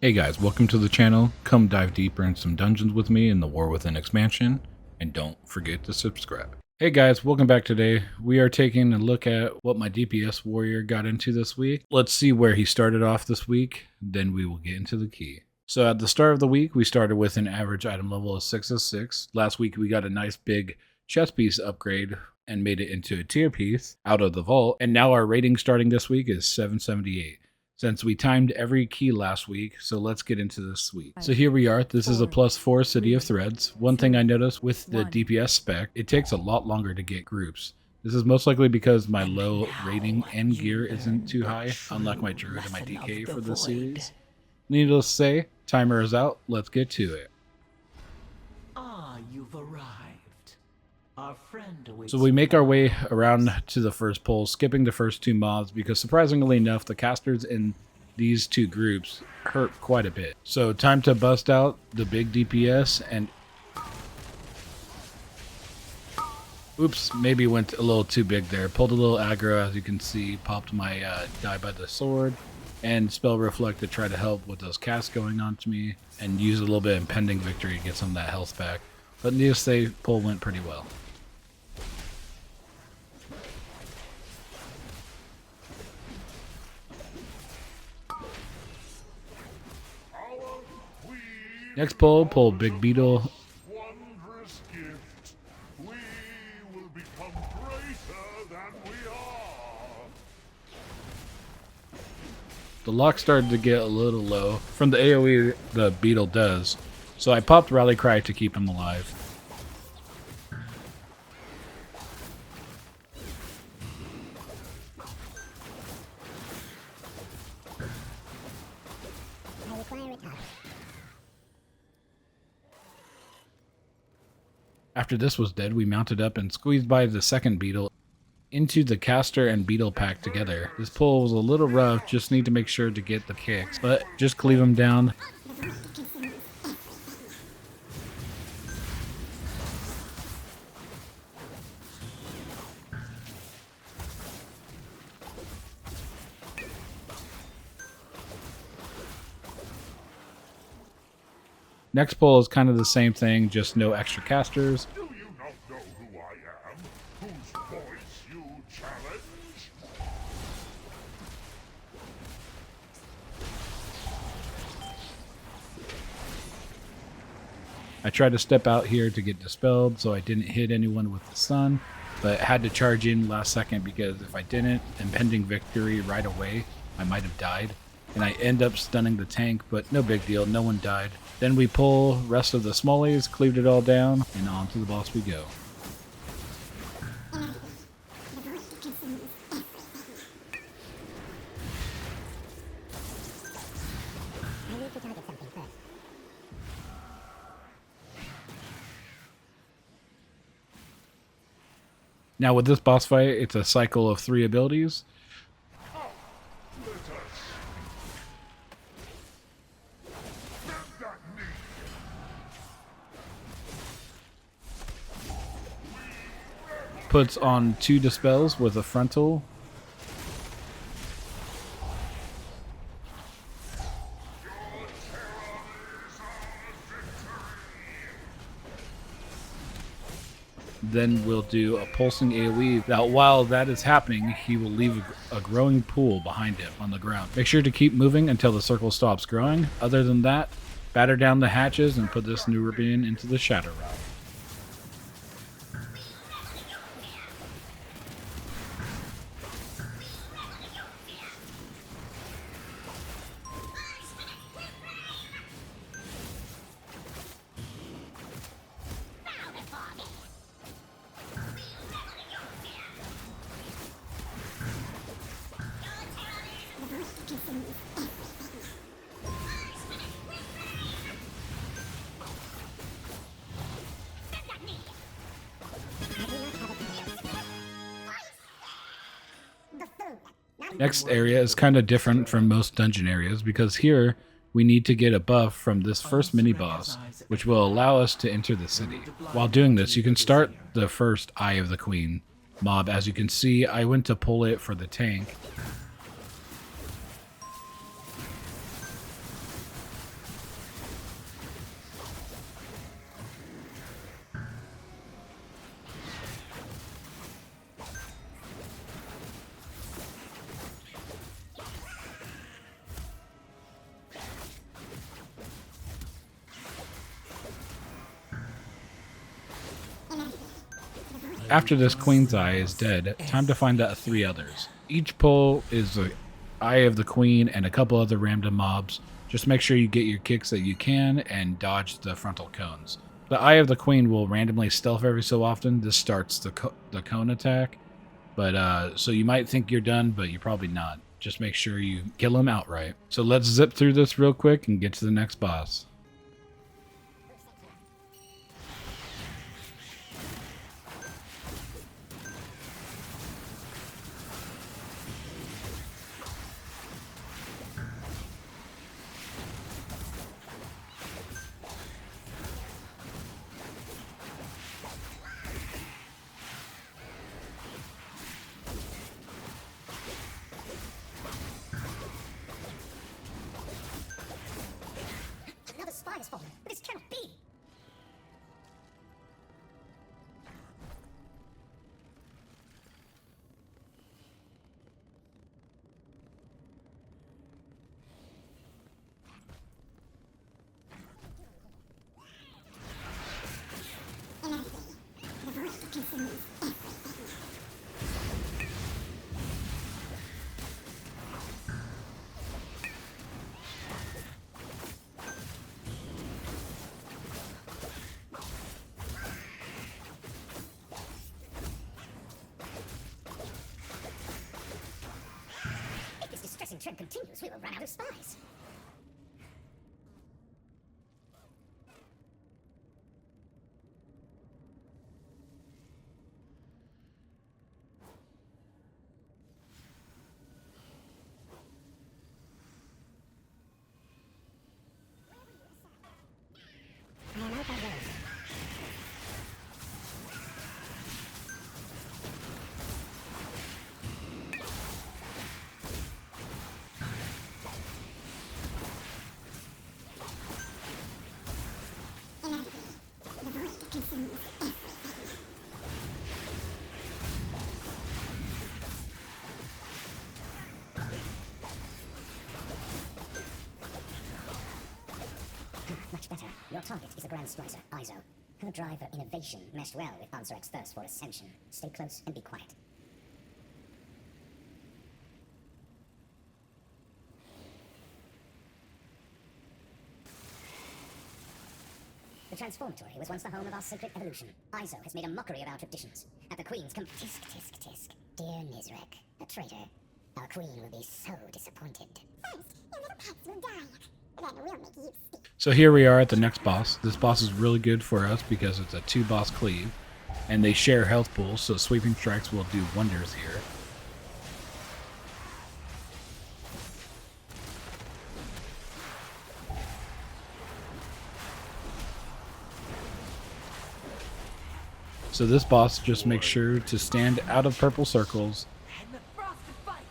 Hey guys, welcome to the channel. Come dive deeper in some dungeons with me in the War Within expansion, and don't forget to subscribe. Hey guys, welcome back today. We are taking a look at what my DPS warrior got into this week. Let's see where he started off this week, then we will get into the key. So at the start of the week, we started with an average item level of 606. Last week we got a nice big chest piece upgrade and made it into a tier piece out of the vault, and now our rating starting this week is 778. Since we timed every key last week, so let's get into this week. So here we are. This is a +4 City of Threads. One thing I noticed with the DPS spec, it takes a lot longer to get groups. This is most likely because my low rating and gear isn't too high, unlike my Druid and my DK for this series. Needless to say, timer is out. Let's get to it. You've arrived. Our friend awaits. So we make our way around to the first pole, skipping the first two mobs because surprisingly enough, the casters in these two groups hurt quite a bit. So time to bust out the big DPS and... Oops, maybe went a little too big there. Pulled a little aggro, as you can see, popped my die by the sword, and Spell Reflect to try to help with those casts going on to me, and use a little bit of Impending Victory to get some of that health back. But needless to say, pull went pretty well. Next pull Big Beetle. Wondrous gift. We will become greater than we are. The lock started to get a little low from the AoE the Beetle does, so I popped Rally Cry to keep him alive. After this was dead, we mounted up and squeezed by the second Beetle into the caster and Beetle pack together. This pull was a little rough, just need to make sure to get the kicks, but just cleave them down. Next pull is kind of the same thing, just no extra casters. Do you not know who I am? Whose voice you challenge? I tried to step out here to get dispelled so I didn't hit anyone with the sun, but had to charge in last second because if I didn't, Impending Victory right away, I might have died. And I end up stunning the tank, but no big deal, no one died. Then we pull rest of the smallies, cleaved it all down, and on to the boss we go. Now with this boss fight, it's a cycle of 3 abilities. Let us. Bend that knee. Puts on 2 dispels with a frontal. Then we'll do a pulsing AoE. Now, while that is happening, he will leave a growing pool behind him on the ground. Make sure to keep moving until the circle stops growing. Other than that, batter down the hatches and put this Nubian into the Shadow Realm. Next area is kind of different from most dungeon areas because here we need to get a buff from this first mini boss, which will allow us to enter the city. While doing this, you can start the first Eye of the Queen mob. As you can see, I went to pull it for the tank, After this Queen's Eye is dead, time to find the 3 others. Each pull is the Eye of the Queen and a couple other random mobs. Just make sure you get your kicks that you can and dodge the frontal cones. The Eye of the Queen will randomly stealth every so often. This starts the cone attack. But so you might think you're done, but you're probably not. Just make sure you kill him outright. So let's zip through this real quick and get to the next boss. Another spy has fallen. This cannot be. If this distressing trend continues, we will run out of spies. I am out by road. Much better. Your target is the Grand Splicer, Izo. Her drive for innovation meshed well with Ansarek's thirst for ascension. Stay close and be quiet. The Transformatory was once the home of our sacred evolution. Izo has made a mockery of our traditions. At the Queen's come tisk tisk tisk. Dear Nizrek, a traitor. Our Queen will be so disappointed. First, your little pets will die. Then we'll make you speak. So here we are at the next boss. This boss is really good for us because it's a 2-boss cleave. And they share health pools, so sweeping strikes will do wonders here. So this boss just makes sure to stand out of purple circles. And the frosted bites.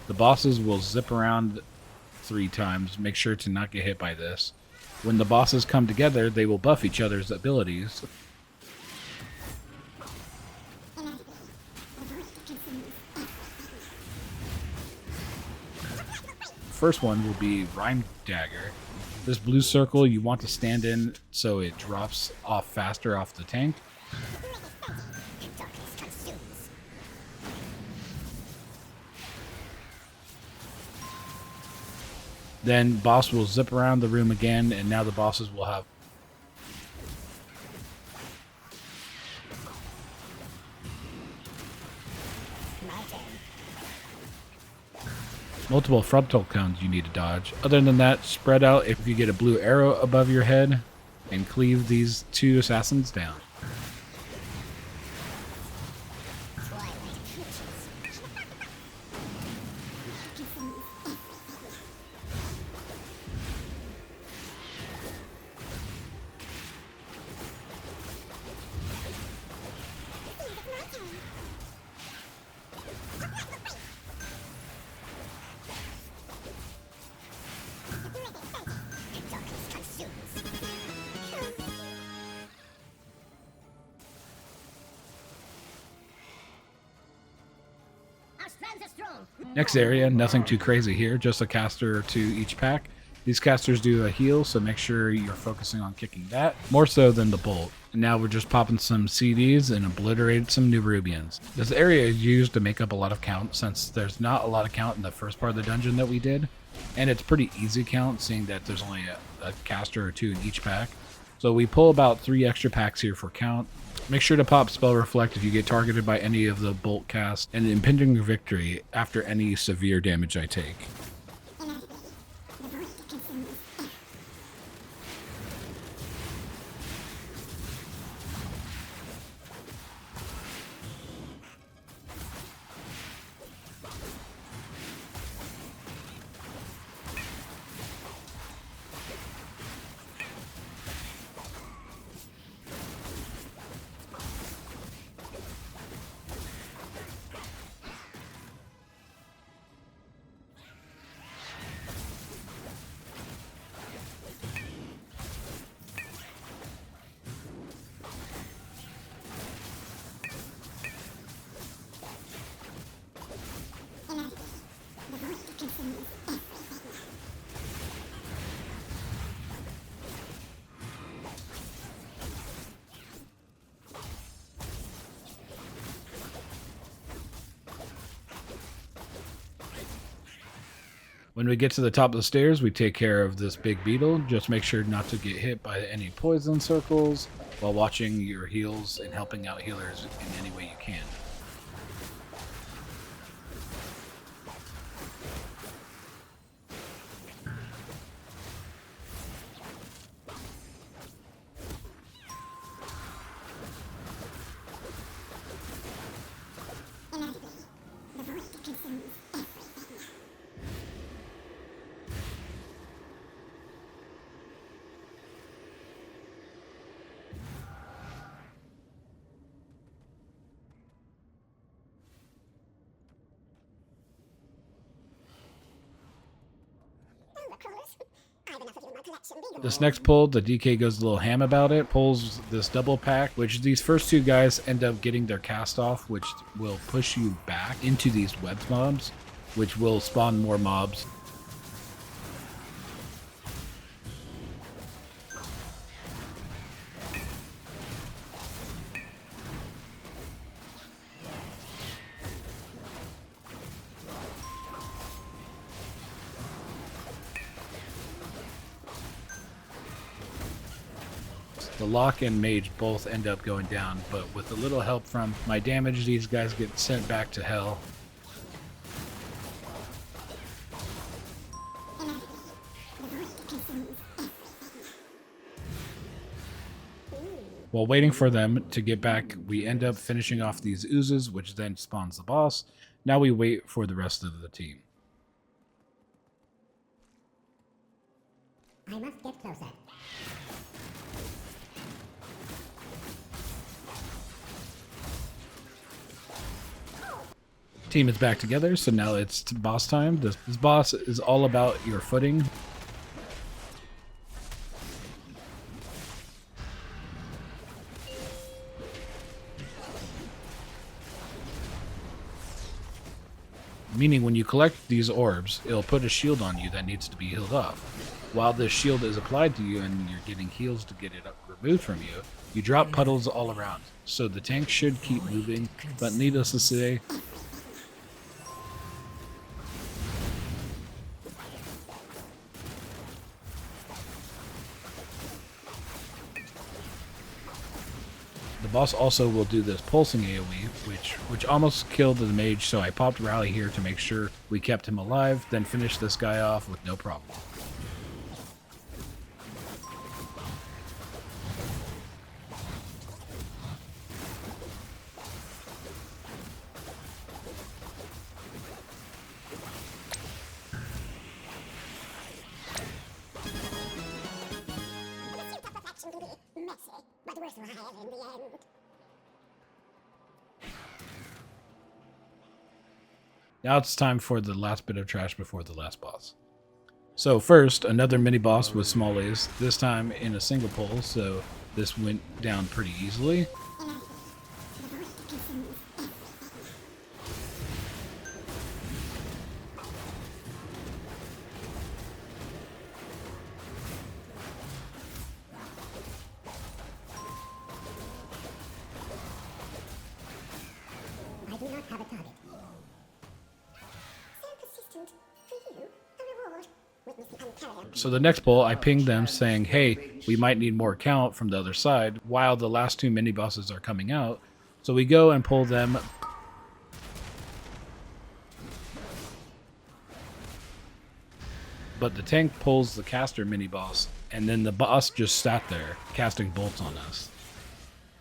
The bosses will zip around 3 times. Make sure to not get hit by this. When the bosses come together, they will buff each other's abilities. First one will be Rhyme Dagger. This blue circle you want to stand in so it drops off faster off the tank. Darkness consumes. Then boss will zip around the room again, and now the bosses will have My turn. multiple frontal cones you need to dodge. Other than that, spread out if you get a blue arrow above your head and cleave these 2 assassins down. Twilight approaches. Darkness consumes. Our strands are strong. Next area, nothing too crazy here, just a caster or 2 each pack. These casters do a heal, so make sure you're focusing on kicking that, more so than the bolt. And now we're just popping some CDs and obliterate some Nerubians. This area is used to make up a lot of count, since there's not a lot of count in the first part of the dungeon that we did. And it's pretty easy count, seeing that there's only a caster or two in each pack. So we pull about 3 extra packs here for count. Make sure to pop Spell Reflect if you get targeted by any of the bolt casts, and Impending Victory after any severe damage I take. When we get to the top of the stairs, we take care of this big beetle. Just make sure not to get hit by any poison circles while watching your heals and helping out healers in any way you can. This next pull, the DK goes a little ham about it, pulls this double pack, which these first two guys end up getting their cast off, which will push you back into these web mobs, which will spawn more mobs. The Lock and Mage both end up going down, but with a little help from my damage, these guys get sent back to hell. While waiting for them to get back, we end up finishing off these oozes, which then spawns the boss. Now we wait for the rest of the team. I must get closer. Team is back together, so now it's boss time. This boss is all about your footing. Meaning when you collect these orbs, it'll put a shield on you that needs to be healed off. While this shield is applied to you and you're getting heals to get it removed from you, you drop puddles all around. So the tank should keep moving, but needless to say, the boss also will do this pulsing AoE, which almost killed the mage, so I popped Rally here to make sure we kept him alive, then finished this guy off with no problem. Messy, but worthwhile in the end. Now it's time for the last bit of trash before the last boss. So first, another mini boss with small A's, this time in a single pull, so this went down pretty easily. do not have a target. So persistent. For you, a reward. Witness the unparalleled. So the next pull, I pinged them saying, hey, we might need more count from the other side while the last two mini bosses are coming out. So we go and pull them. But the tank pulls the caster mini boss, and then the boss just sat there casting bolts on us.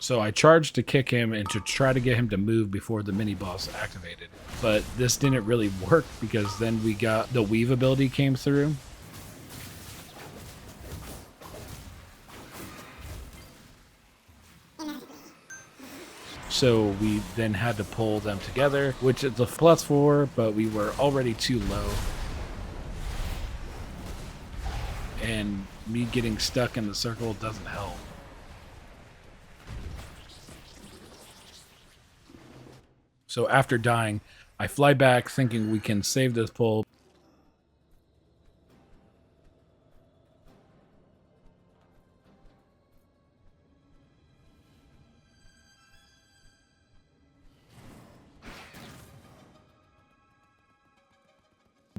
So I charged to kick him and to try to get him to move before the mini boss activated. But this didn't really work because then we got the weave ability came through. So we then had to pull them together, which is a +4, but we were already too low. And me getting stuck in the circle doesn't help. So after dying, I fly back thinking we can save this pull.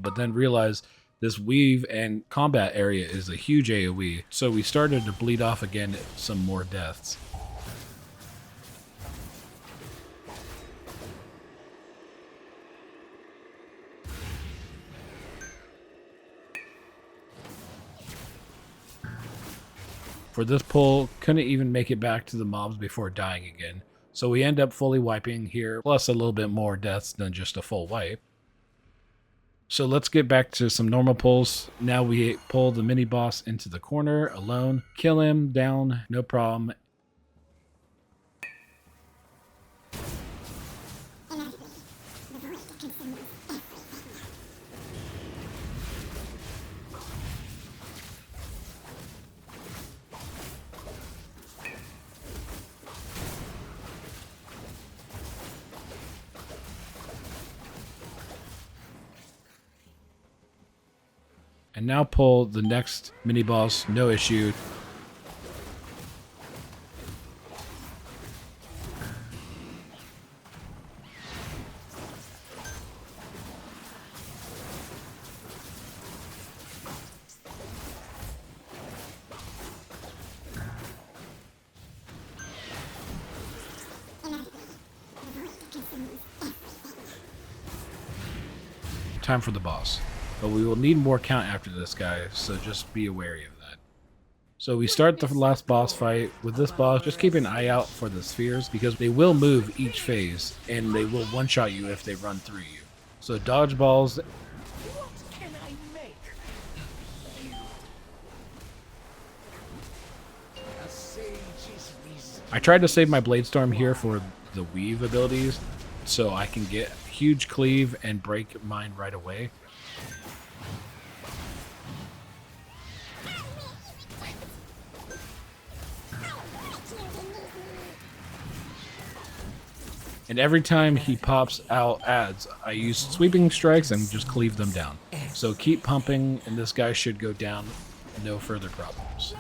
But then realized this weave and combat area is a huge AoE, so we started to bleed off again some more deaths. For this pull, couldn't even make it back to the mobs before dying again, so we end up fully wiping here, plus a little bit more deaths than just a full wipe. So let's get back to some normal pulls. Now we pull the mini boss into the corner alone, kill him down, no problem. And now pull the next mini boss, no issue. Time for the boss. But we will need more count after this guy, so just be wary of that. So we start the last boss fight. With this boss, just keep an eye out for the spheres, because they will move each phase, and they will one-shot you if they run through you. So dodge balls. What can I make? A sage is reason. I tried to save my Blade Storm here for the weave abilities, so I can get huge cleave and break mine right away. And every time he pops out ads, I use sweeping strikes and just cleave them down. So keep pumping, and this guy should go down, no further problems.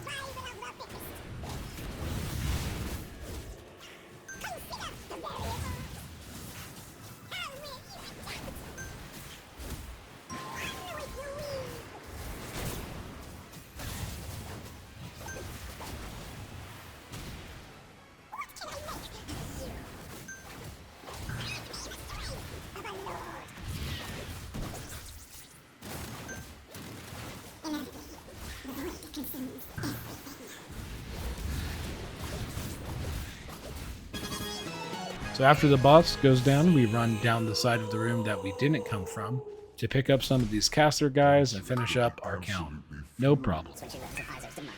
So after the boss goes down, we run down the side of the room that we didn't come from to pick up some of these caster guys and finish up our count. No problem. When she left to Iso's demise,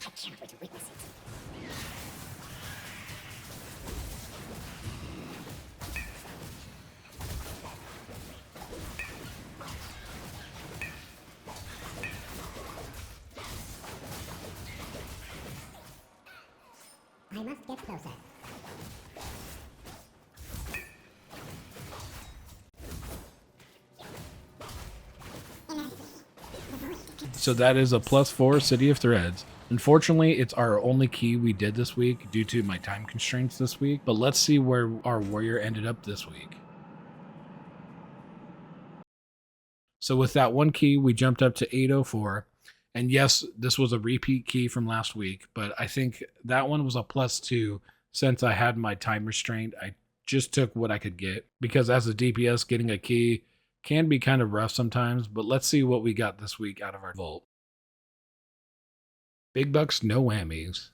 I can't wait to witness it. I must get closer. So that is a +4 City of Threads. Unfortunately, it's our only key we did this week due to my time constraints this week, but let's see where our warrior ended up this week. So with that one key, we jumped up to 804. And yes, this was a repeat key from last week, but I think that one was a +2 since I had my time restraint. I just took what I could get because as a DPS, getting a key can be kind of rough sometimes, but let's see what we got this week out of our vault. Big bucks, no whammies.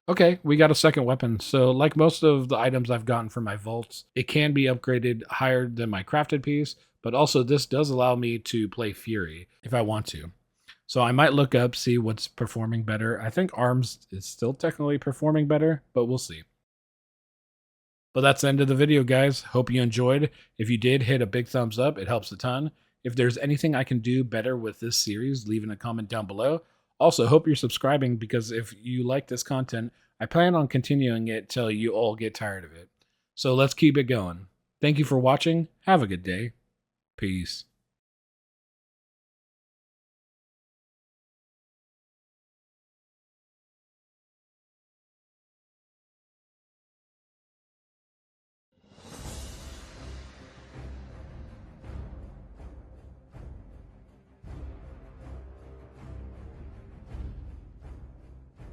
Okay, we got a second weapon. So like most of the items I've gotten from my vaults, it can be upgraded higher than my crafted piece, but also this does allow me to play Fury if I want to. So I might look up, see what's performing better. I think Arms is still technically performing better, but we'll see. But that's the end of the video, guys. Hope you enjoyed. If you did, hit a big thumbs up. It helps a ton. If there's anything I can do better with this series, leave in a comment down below. Also, hope you're subscribing because if you like this content, I plan on continuing it till you all get tired of it. So let's keep it going. Thank you for watching. Have a good day. Peace.